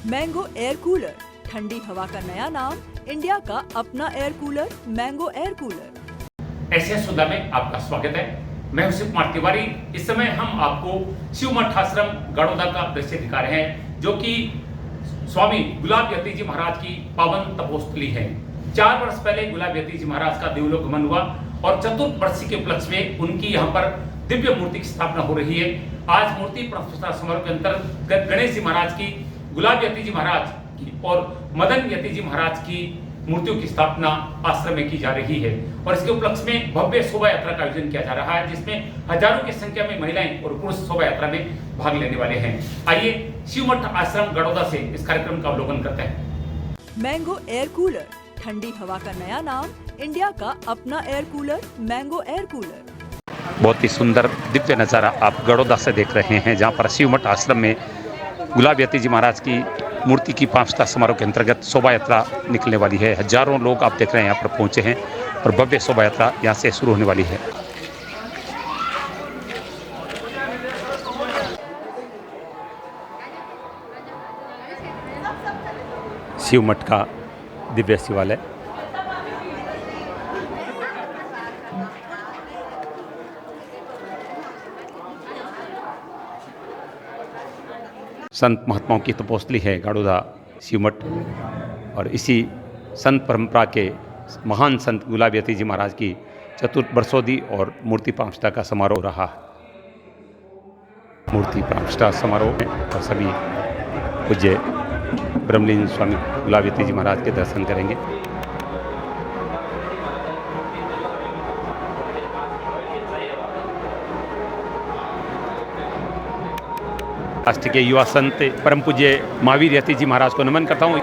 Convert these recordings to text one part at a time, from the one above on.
Mango air cooler, ठंडी हवा का नया नाम, इंडिया का अपना air cooler, mango air cooler. Asia Sudha में आपका स्वागत है। मैं हूं शिव कुमार तिवारी। इस समय हम आपको शिव मठ आश्रम गड़ौदा का दृश्य दिखा रहे हैं, जो कि स्वामी गुलाब यती जी महाराज की पावन तपोस्थली है। 4 वर्ष पहले गुलाब यती जी महाराज का देवलोक गमन हुआ और चतुर्वर्षी के उपलक्ष्य में उनकी यहाँ पर दिव्य मूर्ति की स्थापना हो रही है। आज मूर्ति प्रतिष्ठा समारोह के अंतर्गत गणेश जी महाराज की, गुलाब यती जी महाराज की और मदन यती जी महाराज की मूर्तियों की स्थापना आश्रम में की जा रही है और इसके उपलक्ष्य में भव्य शोभा यात्रा का आयोजन किया जा रहा है, जिसमें हजारों की संख्या में महिलाएं और पुरुष शोभा यात्रा में भाग लेने वाले हैं। आइए शिव मठ आश्रम गड़ौदा से इस कार्यक्रम का अवलोकन करते हैं। मैंगो एयर कूलर, ठंडी हवा का नया नाम, इंडिया का अपना air cooler, mango air cooler. बहुत ही सुंदर दिव्य नज़ारा आप गड़ौदा से देख रहे हैं, जहाँ पर शिव मठ आश्रम में गुलाब यती जी महाराज की मूर्ति की पांचता समारोह के अंतर्गत शोभा यात्रा निकलने वाली है। हजारों लोग आप देख रहे हैं यहाँ पर पहुँचे हैं और भव्य शोभा यात्रा यहाँ से शुरू होने वाली है। शिव मठ का दिव्य शिवालय, संत महात्माओं की तपोस्थली है गड़ौदा शिव मठ, और इसी संत परंपरा के महान संत गुलाब यती जी महाराज की चतुर्वर्षोदी और मूर्ति प्रतिष्ठा का समारोह रहा। मूर्ति प्रतिष्ठा समारोह में और सभी पूज्य ब्रह्मलीन स्वामी गुलाब यती जी महाराज के दर्शन करेंगे। राष्ट्र के युवा संत परम पूज्य महावीर यती जी महाराज को नमन करता हूँ।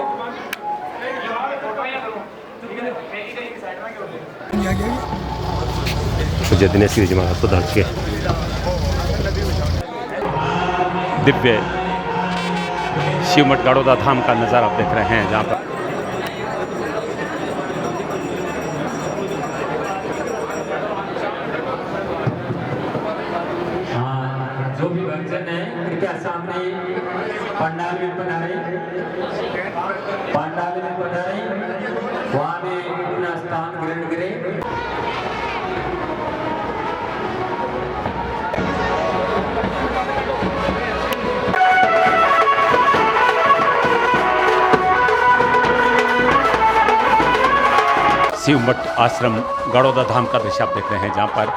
पूज्य दिनेश जी महाराज को धर्म के दिव्य शिव मठ गड़ौदा धाम का नज़ारा आप देख रहे हैं, जहाँ पर जो भी भक्तजन है कृपया सामने पंडाल में पधारें, पंडाल में पधारें, वहाँ में अपना स्थान ग्रहण करें। शिव मठ आश्रम गड़ौदा धाम का दृश्य आप देख रहे हैं, जहाँ पर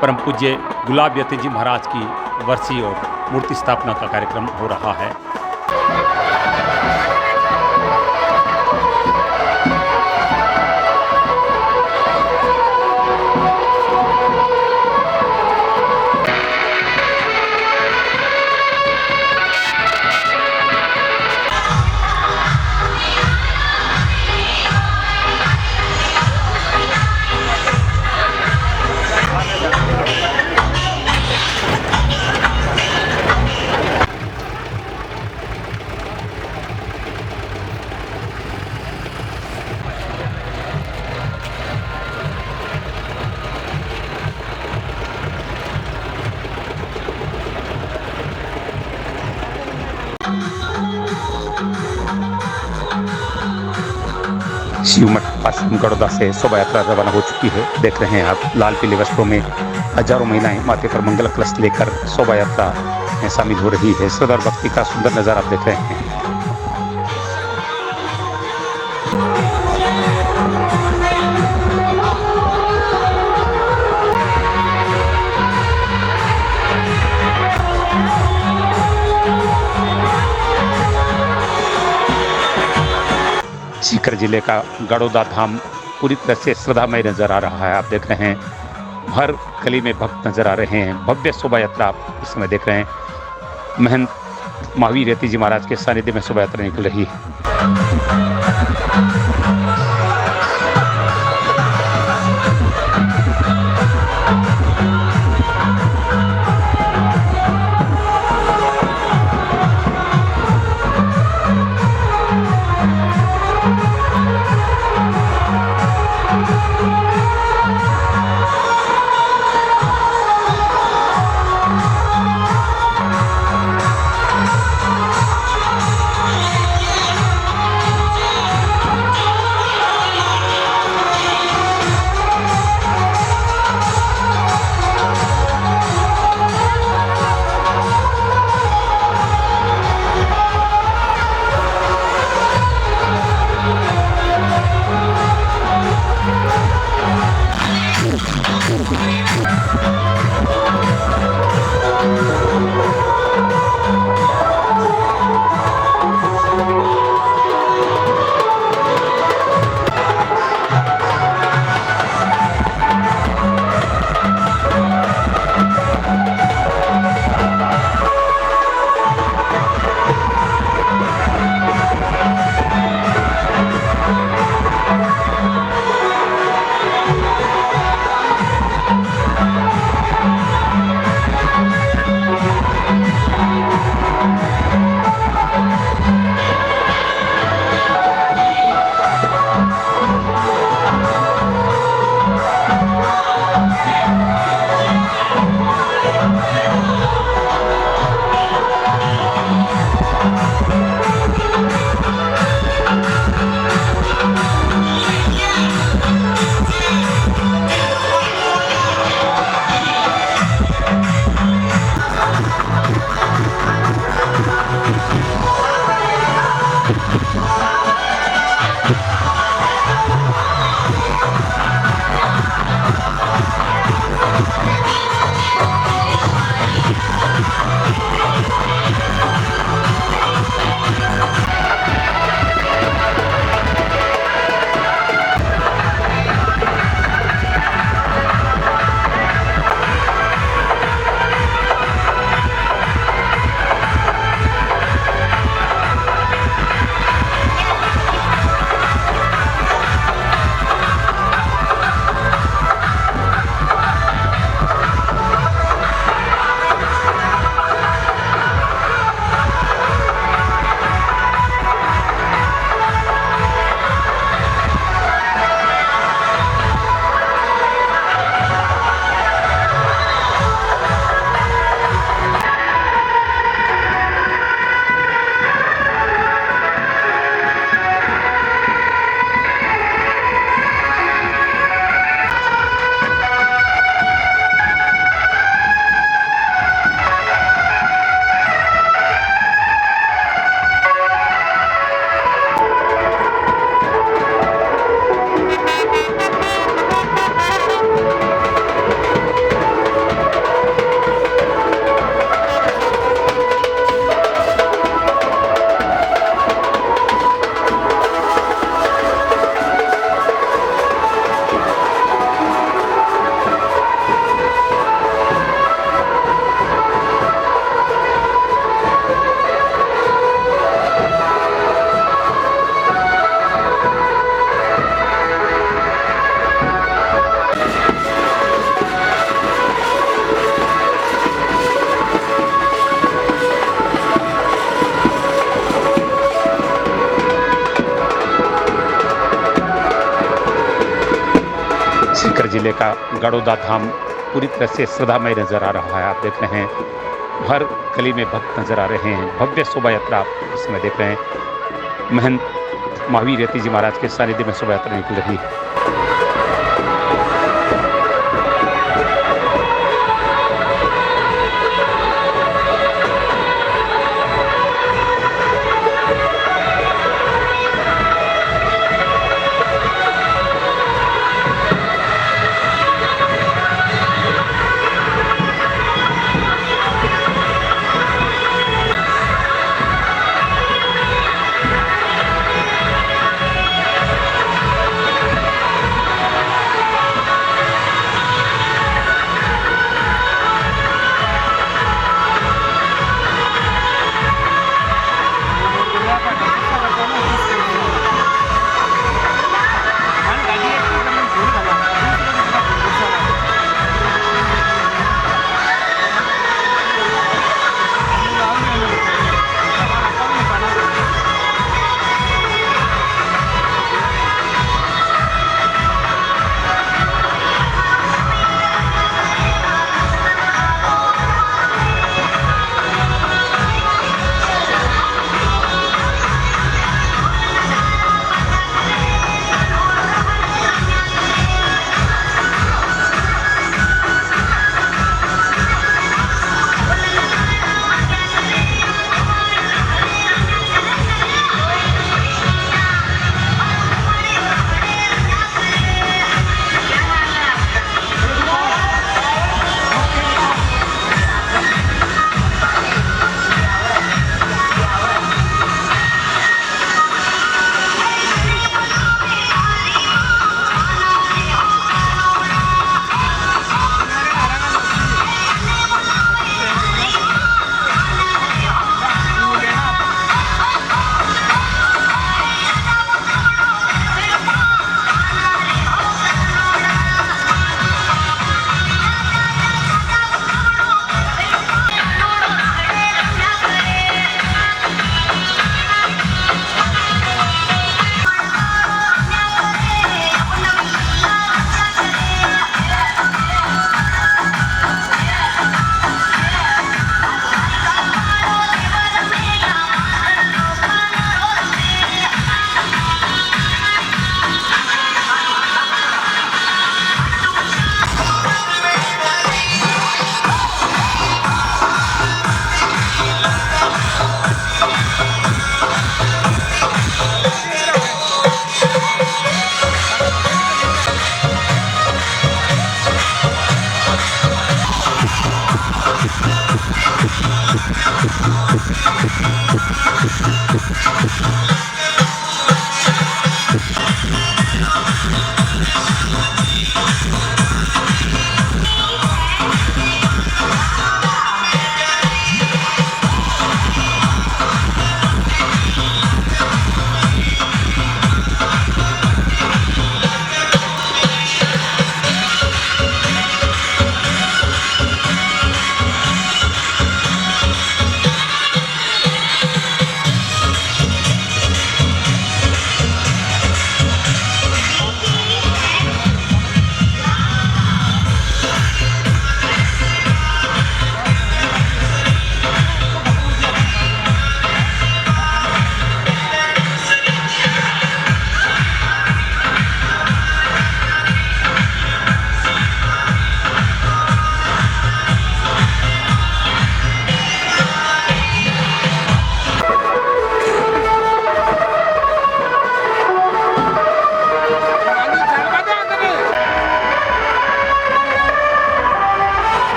परम पूज्य गुलाब यती जी महाराज की वर्षी और मूर्ति स्थापना का कार्यक्रम हो रहा है। शिव मठ आश्रम गड़ौदा से शोभा यात्रा रवाना हो चुकी है। देख रहे हैं आप, लाल पीले वस्त्रों में हजारों महिलाएं माथे पर मंगल कलश लेकर शोभा यात्रा में शामिल हो रही है। श्रद्धा और भक्ति का सुंदर नज़ारा आप देख रहे हैं। सीकर जिले का गड़ौदा धाम पूरी तरह से श्रद्धामय नजर आ रहा है। आप देख रहे हैं, हर गली में भक्त नजर आ रहे हैं। भव्य शोभा यात्रा आप इस समय देख रहे हैं। महंत महावीर यती जी महाराज के सानिध्य में शोभा यात्रा निकल रही है। जिले का गड़ौदा धाम पूरी तरह से श्रद्धामय नजर आ रहा है। आप देख रहे हैं हर गली में भक्त नजर आ रहे हैं। भव्य शोभा यात्रा आप इसमें देख रहे हैं। महंत महावीर यति जी महाराज के सानिध्य में शोभा यात्रा निकल रही है।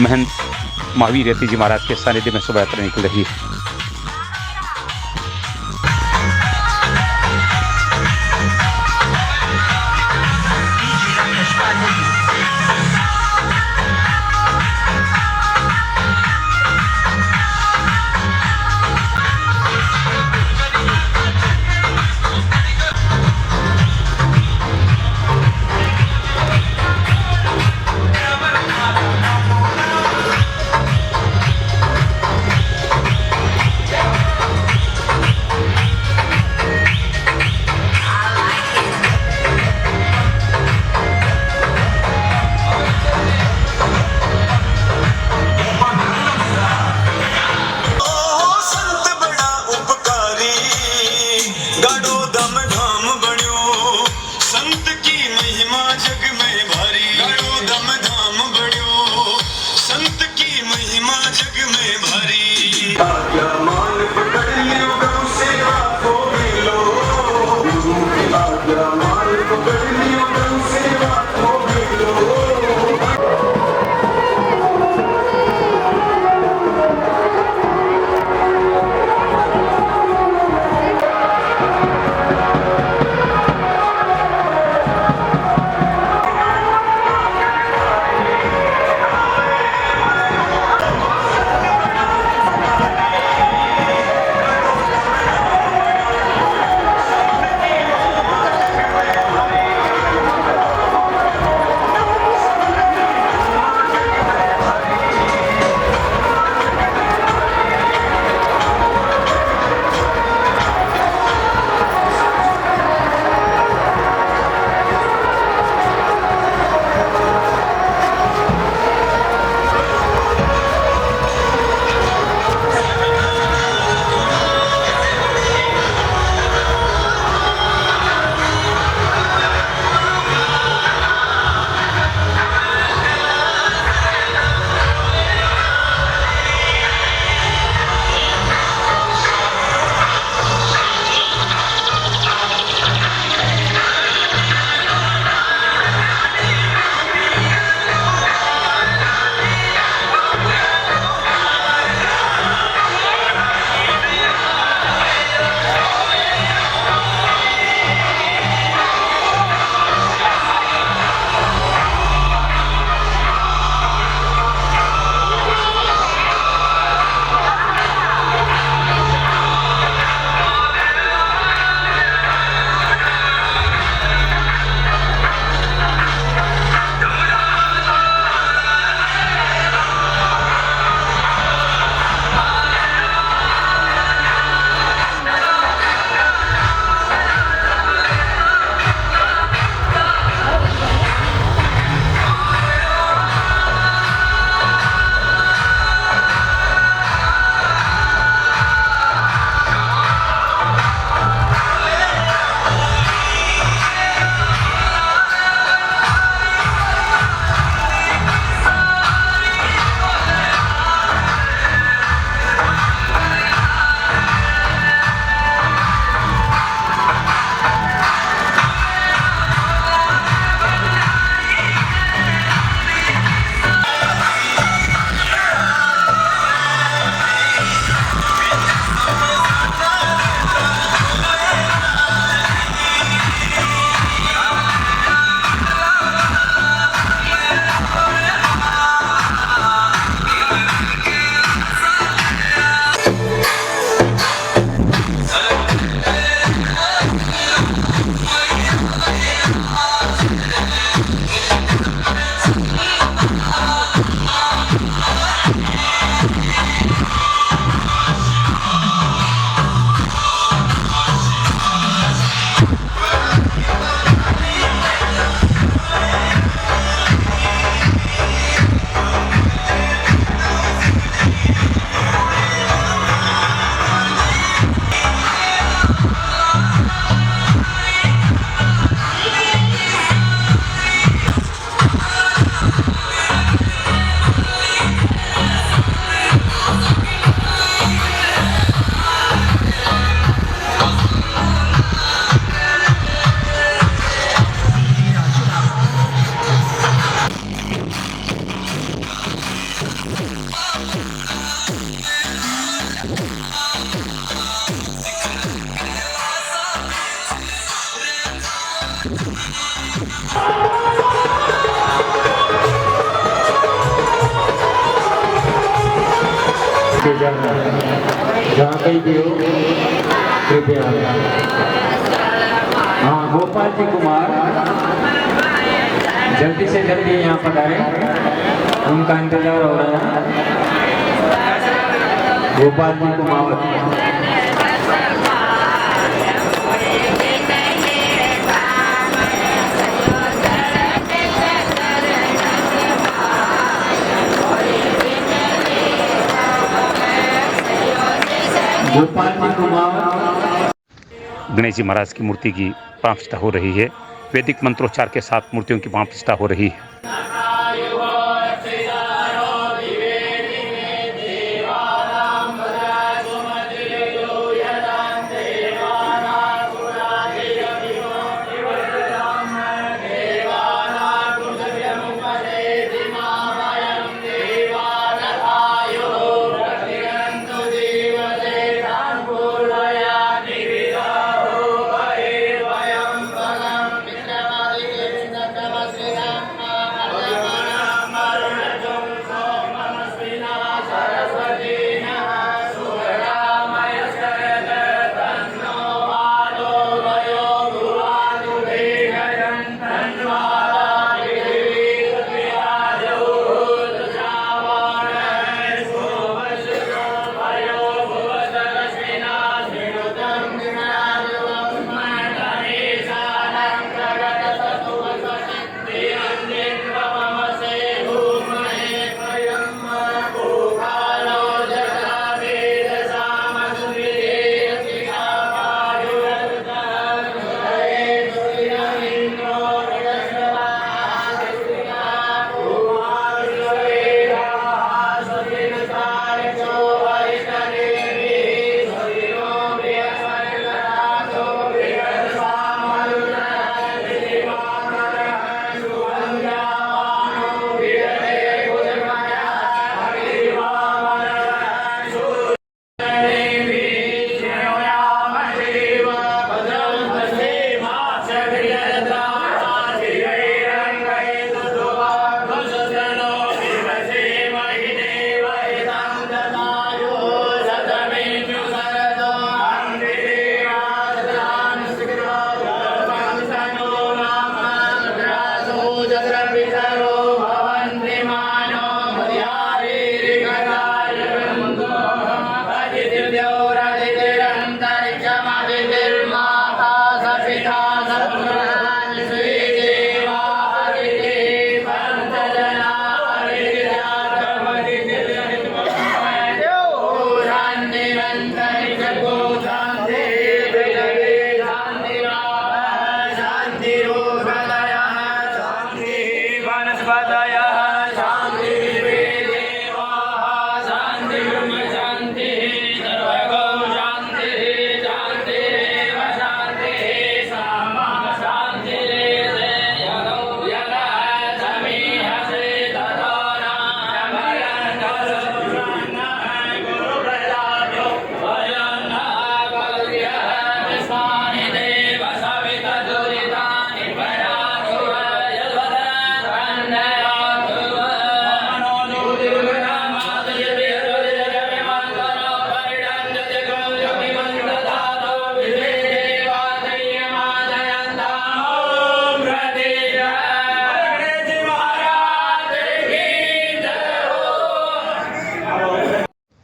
महंत महावीर यति जी महाराज के सानिध्य में शोभा यात्रा निकल रही है। वाकई भी हो कृपया। हाँ, गोपाल जी कुमार जल्दी से जल्दी यहाँ पर आए, उनका इंतजार हो रहा है। गोपाल जी कुमार गोपाल जी कुमार। गणेश जी महाराज की मूर्ति की प्राण प्रतिष्ठा हो रही है। वैदिक मंत्रोच्चार के साथ मूर्तियों की प्राण प्रतिष्ठा हो रही है।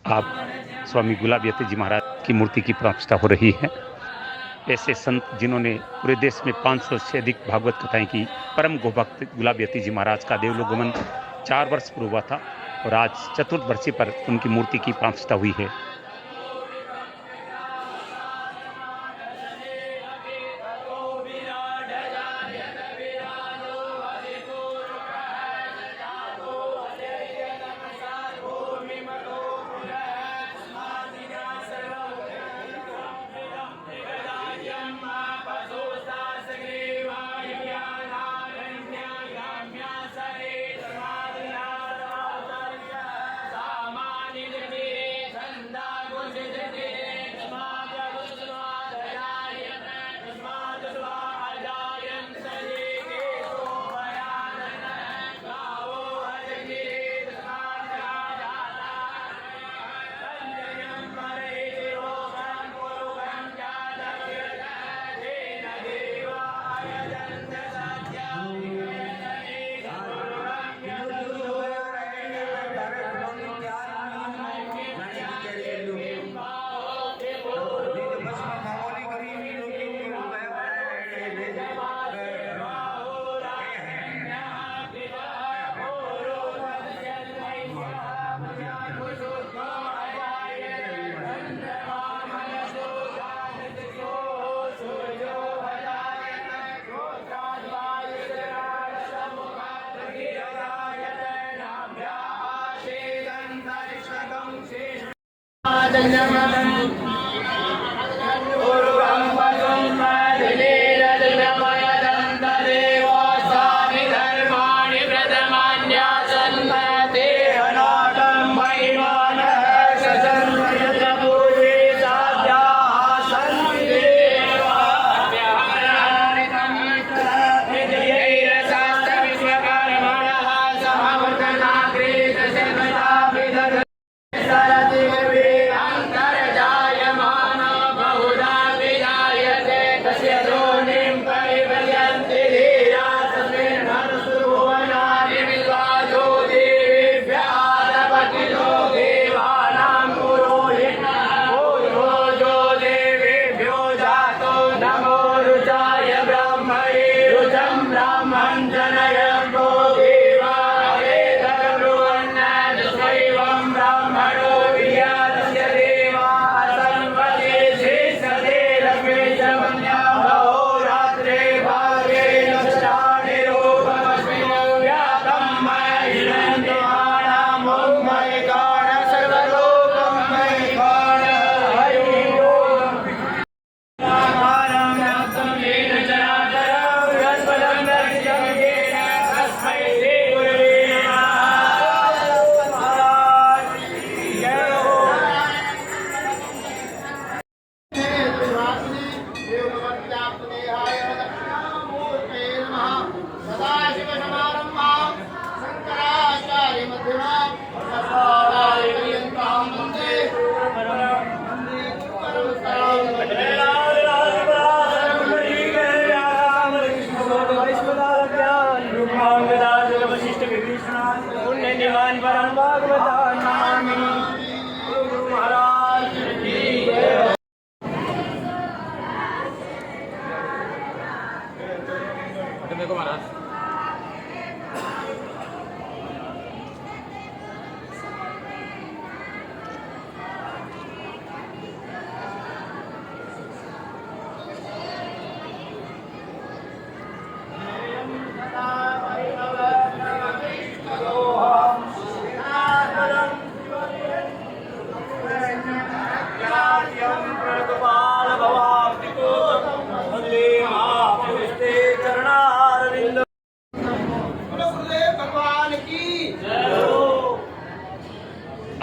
आप स्वामी गुलाबयती जी महाराज की मूर्ति की प्राण प्रतिष्ठा हो रही है। ऐसे संत जिन्होंने पूरे देश में 500 से अधिक भागवत कथाएं की, परम गोभक्त गुलाबयती जी महाराज का देवलोकगमन 4 वर्ष पूर्व हुआ था और आज चतुर्थ वर्षी पर उनकी मूर्ति की प्राण प्रतिष्ठा हुई है।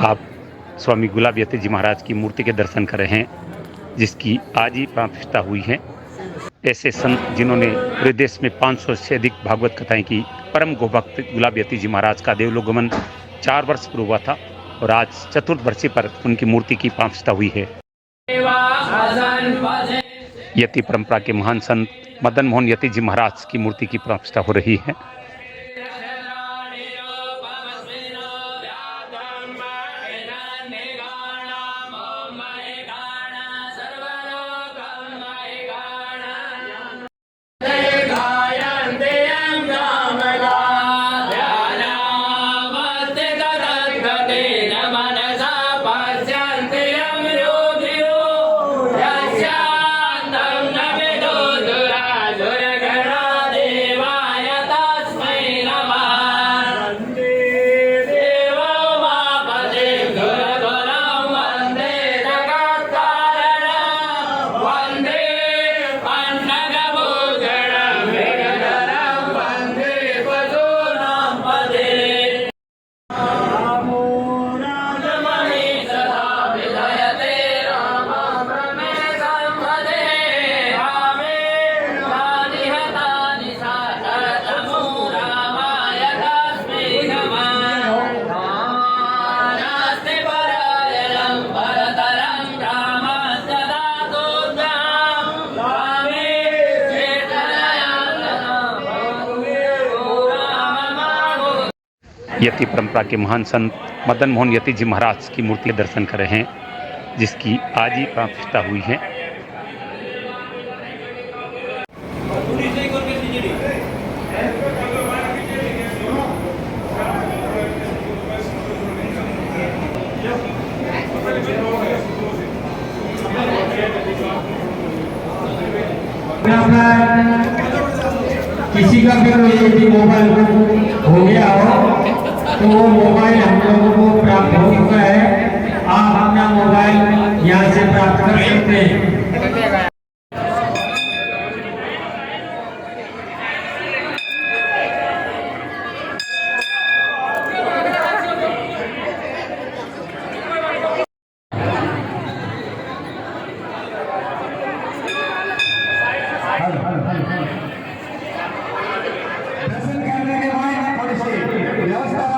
आप स्वामी गुलाबयती जी महाराज की मूर्ति के दर्शन कर रहे हैं, जिसकी आज ही प्राण प्रतिष्ठा हुई है। ऐसे संत जिन्होंने पूरे देश में 500 से अधिक भागवत कथाएं की, परम गोभक्त गुलाबयती जी महाराज का देवलोकगमन 4 वर्ष पूर्व हुआ था और आज चतुर्थ वर्षी पर उनकी मूर्ति की प्राण प्रतिष्ठा हुई है। यति परंपरा के महान संत मदन मोहन यति जी महाराज की मूर्ति की प्राण प्रतिष्ठा हो रही है। यति परंपरा के महान संत मदन मोहन यति जी महाराज की मूर्ति के दर्शन कर रहे हैं, जिसकी आज ही प्राण प्रतिष्ठा हुई है। किसी का भी कोई यदि मोबाइल हो गया हो तो वो मोबाइल हम लोगों को प्राप्त हो चुका है। आप अपना मोबाइल यहाँ से प्राप्त कर सकते हैं। दर्शन करने के बाद थोड़ी सी व्यवस्था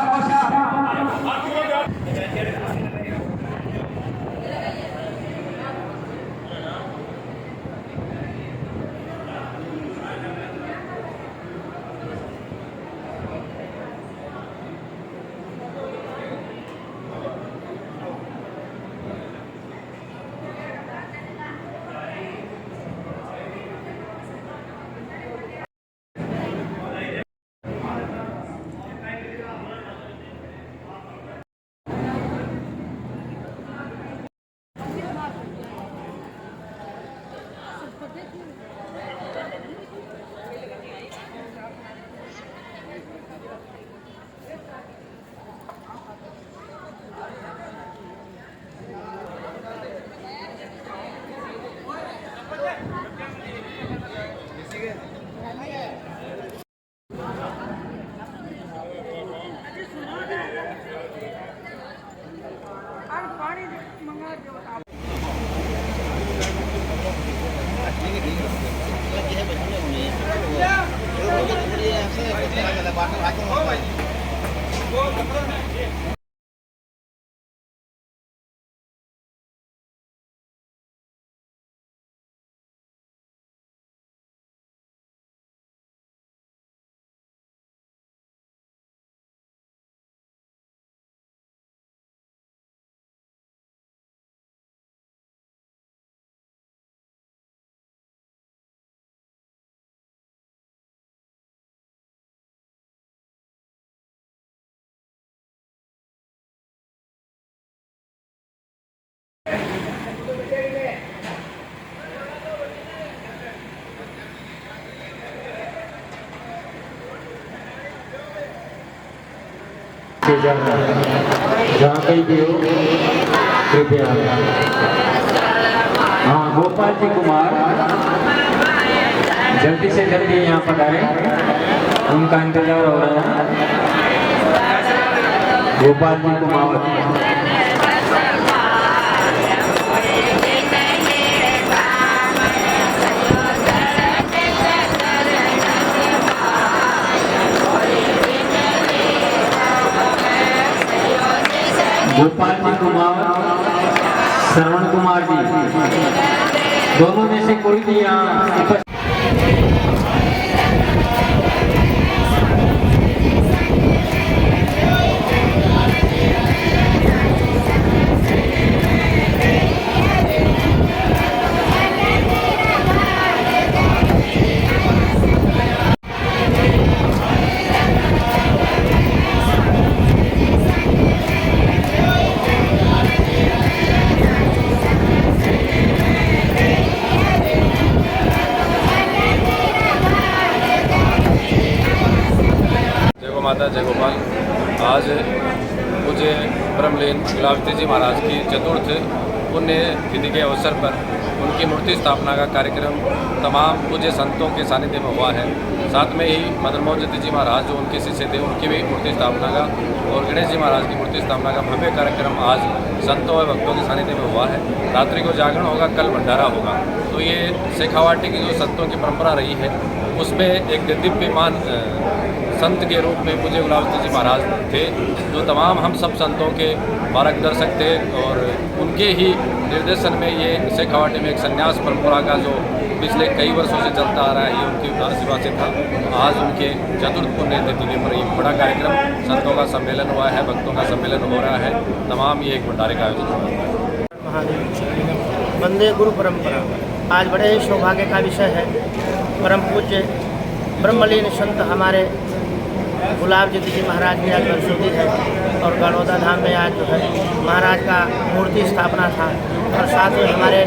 जहाँ कहीं भी हो कृपया। हाँ, गोपाल जी कुमार जल्दी से जल्दी यहाँ पर आए, उनका इंतजार हो रहा है। गोपाल जी कुमार गोपाल जी कुमार, श्रवण कुमार जी, दोनों में से कोई भी यहाँ माता जय गोपाल। आज मुझे ब्रह्मलीन गुलाबती जी महाराज की चतुर्थ पुण्य तिथि के अवसर पर उनकी मूर्ति स्थापना का कार्यक्रम तमाम पूज्य संतों के सानिध्य में हुआ है। साथ में ही मदन मोहन ज्योति जी महाराज जो उनके शिष्य थे उनकी भी मूर्ति स्थापना का और गणेश जी महाराज की मूर्ति स्थापना का भव्य कार्यक्रम आज संतों और भक्तों के सानिध्य में हुआ है। रात्रि को जागरण होगा, कल भंडारा होगा। तो ये शेखावाटी की जो संतों की परंपरा रही है उसमें एक दिव्यमान संत के रूप में पूज्य गुलाबती जी महाराज थे, जो तमाम हम सब संतों के मार्गदर्शक थे और उनके ही निर्देशन में ये शेखावाटी में एक संन्यास परंपरा का जो पिछले कई वर्षों से चलता आ रहा है ये उनकी आशीर्वाद से था। आज उनके चतुर्थ पुण्य तिथि के पर एक बड़ा कार्यक्रम संतों का सम्मेलन हुआ है, भक्तों का सम्मेलन हो रहा है, तमाम ये एक भंडारे का आयोजन हुआ है। महादेव वंदे गुरु परंपरा आज बड़े ही सौभाग्य का विषय है। परम पूज्य ब्रह्मलीन संत हमारे गुलाब ज्योति जी महाराज की आज बरसोती है और गणोदा धाम में आज जो है महाराज का मूर्ति स्थापना था और साथ में हमारे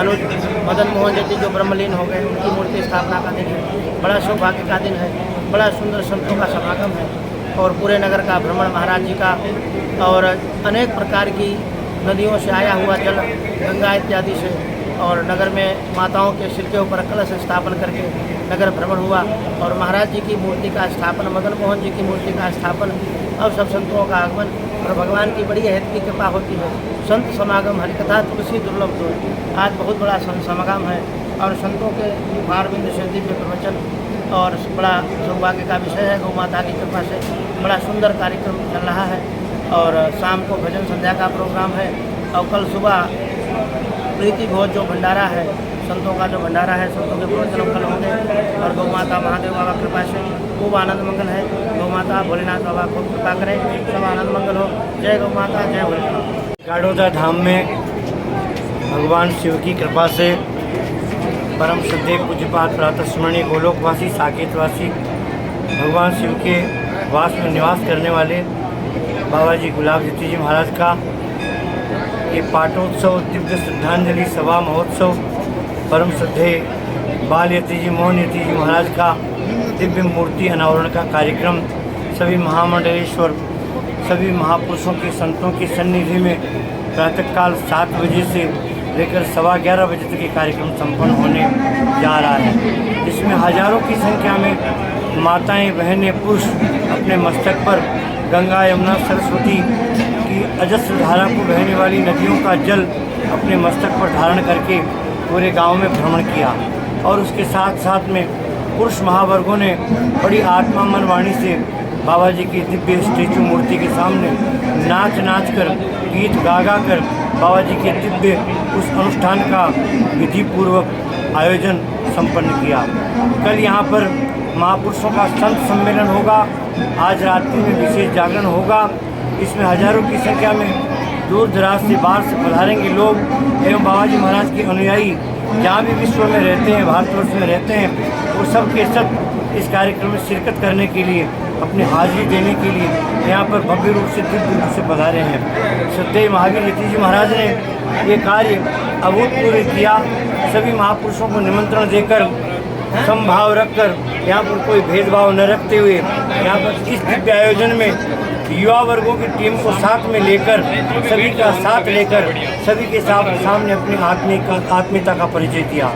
अनुज मदन मोहन ज्योति जो ब्रह्मलीन हो गए उनकी मूर्ति स्थापना का दिन है। बड़ा सौभाग्य का दिन है, बड़ा सुंदर संतों का समागम है और पूरे नगर का भ्रमण महाराज जी का और अनेक प्रकार की नदियों से आया हुआ जल गंगा इत्यादि से और नगर में माताओं के सिर के ऊपर कलश स्थापन करके नगर भ्रमण हुआ और महाराज जी की मूर्ति का स्थापन, मदन मोहन जी की मूर्ति का स्थापन और सब संतों का आगमन और भगवान की बड़ी अहद की कृपा होती है। संत समागम हरिकथा तुलसी दुर्लभ दो। आज बहुत बड़ा संत समागम है और संतों के पारविंद से दिव्य प्रवचन और बड़ा सौभाग्य का विषय है। गौ माता की कृपा से बड़ा सुंदर कार्यक्रम चल रहा है और शाम को भजन संध्या का प्रोग्राम है और कल सुबह प्रीति भोज जो भंडारा है, संतों का जो भंडारा है, संतों के प्रवचन कल होंगे और गौ माता महादेव बाबा कृपा से खूब आनंद मंगल है। गौ माता भोलेनाथ बाबा खूब कृपा करें, सब आनंद मंगल हो। जय गौ माता, जय भोलेनाथ। गाड़ोदा धाम में भगवान शिव की कृपा से परम श्रद्धेय पूज्यपाद प्रातः स्मरणीय गोलोकवासी साकेतवासी भगवान शिव के वास में निवास करने वाले बाबा जी गुलाब यती जी महाराज का ये पाटोत्सव दिव्य श्रद्धांजलि सभा महोत्सव परम श्रद्धेय बाल यती जी मोहन यती जी महाराज का दिव्य मूर्ति अनावरण का कार्यक्रम सभी महामंडलेश्वर सभी महापुरुषों के संतों की सन्निधि में प्रातःकाल 7 बजे से लेकर 11:15 बजे तक ये कार्यक्रम संपन्न होने जा रहा है। इसमें हजारों की संख्या में माताएं, बहनें, पुरुष अपने मस्तक पर गंगा, यमुना, सरस्वती की अजस्र धारा को बहने वाली नदियों का जल अपने मस्तक पर धारण करके पूरे गांव में भ्रमण किया और उसके साथ साथ में पुरुष महावर्गों ने बड़ी आत्मा मन वाणी से बाबा जी की दिव्य स्टेचू मूर्ति के सामने नाच कर गीत गा कर बाबा जी के दिव्य उस अनुष्ठान का विधि पूर्वक आयोजन संपन्न किया। कल यहाँ पर महापुरुषों का संत सम्मेलन होगा। आज रात्रि में विशेष जागरण होगा। इसमें हजारों की संख्या में दूर दराज से बाहर से पधारेंगे लोग एवं बाबा जी महाराज के अनुयायी जहाँ भी विश्व में रहते हैं, भारतवर्ष में रहते हैं, वो सब के सब इस कार्यक्रम में शिरकत करने के लिए, अपनी हाजिरी देने के लिए यहाँ पर भव्य रूप से दिव्य रूप से पधारे हैं। श्रद्धेय महावीर यती जी महाराज ने ये कार्य अभूतपूर्व किया। सभी महापुरुषों को निमंत्रण देकर समभाव रखकर यहाँ पर कोई भेदभाव न रखते हुए यहाँ पर इस दिव्य आयोजन में युवा वर्गों की टीम को साथ में लेकर, सभी का साथ लेकर सभी के सामने अपनी आत्मीयता का परिचय दिया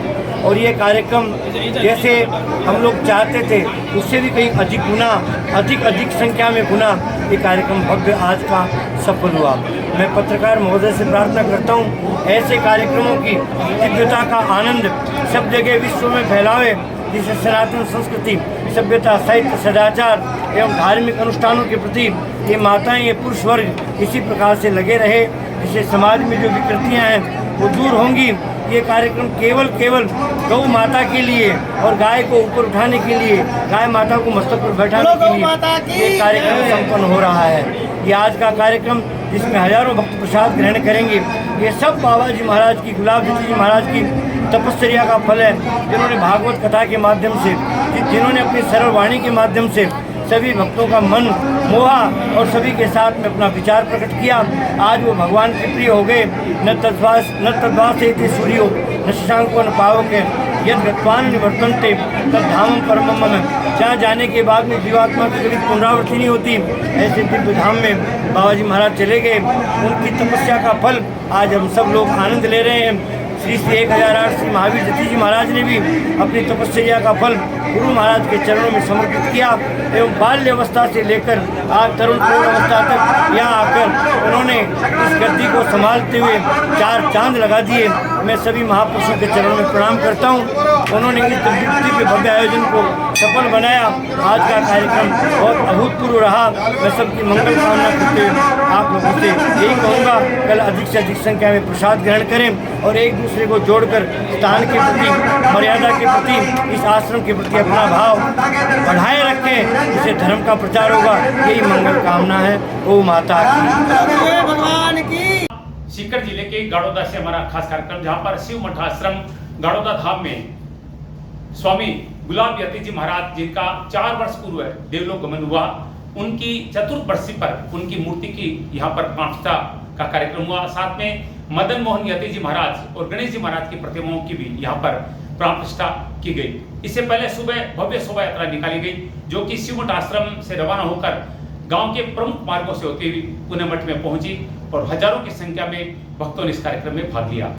और ये कार्यक्रम जैसे हम लोग चाहते थे उससे भी कहीं अधिक गुना, अधिक संख्या में गुना ये कार्यक्रम भव्य आज का सफल हुआ। मैं पत्रकार महोदय से प्रार्थना करता हूँ ऐसे कार्यक्रमों की दिव्यता का आनंद सब जगह विश्व में फैलावे, जिससे सनातन संस्कृति, सभ्यता, साहित्य, सदाचार एवं धार्मिक अनुष्ठानों के प्रति ये माताएं, ये पुरुष वर्ग इसी प्रकार से लगे रहे, जिससे समाज में जो विकृतियां हैं वो दूर होंगी। ये कार्यक्रम केवल गौ माता के लिए और गाय को ऊपर उठाने के लिए, गाय माता को मस्तक पर बैठाने के लिए ये कार्यक्रम संपन्न हो रहा है। ये आज का कार्यक्रम जिसमें हजारों भक्त प्रसाद ग्रहण करेंगे, ये सब बाबा जी महाराज की, गुलाब यती जी महाराज की तपस्या का फल है, जिन्होंने भागवत कथा के माध्यम से, जिन्होंने अपनी सरल वाणी के माध्यम से सभी भक्तों का मन मोहा और सभी के साथ में अपना विचार प्रकट किया। आज वो भगवान के प्रिय हो गए। न तद्वास सूर्यो न शशांको न पावके यद गत्वान निवर्तन्ते तद धामम परमम मम। जहाँ जाने के बाद में जीवात्मा की कभी पुनरावृत्ति नहीं होती, ऐसे दिव्य धाम में बाबा जी महाराज चले गए। उनकी तपस्या का फल आज हम सब लोग आनंद ले रहे हैं। श्री 1008 श्री महावीर यती जी महाराज ने भी अपनी तपस्या का फल गुरु महाराज के चरणों में समर्पित किया एवं बाल्य अवस्था से लेकर आज तरुण अवस्था तक यहाँ आकर उन्होंने इस गद्दी को संभालते हुए 4 चांद लगा दिए। मैं सभी महापुरुषों के चरणों में प्रणाम करता हूँ। उन्होंने इस दिव्य भव्य आयोजन को सफल बनाया। आज का कार्यक्रम बहुत अभूतपूर्व रहा। मैं सबकी मंगल कामना करते हुए आप लोगों से यही कहूँगा, कल अधिक से अधिक संख्या में प्रसाद ग्रहण करें और एक दूसरे को जोड़कर स्थान के प्रति, मर्यादा के प्रति, इस आश्रम के प्रति अपना भाव बढ़ाए रखें, जिससे धर्म का प्रचार होगा। यही मंगल कामना है। ओ माता की। सीकर जिले के गाड़ोदा से हमारा खास कार्यक्रम, जहां पर शिव मठ आश्रम गाड़ोदा धाम में स्वामी गुलाब यती जी महाराज, जिनका 4 वर्ष पूर्व देवलोक गमन हुआ, उनकी चतुर्थ बरसी पर उनकी मूर्ति की यहाँ पर प्रतिष्ठा का कार्यक्रम हुआ। साथ में मदन मोहन यती जी महाराज और गणेश जी महाराज की प्रतिमाओं की भी यहाँ पर प्राण प्रतिष्ठा की गई। इससे पहले सुबह भव्य शोभा यात्रा निकाली गई, जो कि शिव मठ आश्रम से रवाना होकर गांव के प्रमुख मार्गों से होती हुई पुणे मठ में पहुंची और हजारों की संख्या में भक्तों ने इस कार्यक्रम में भाग लिया।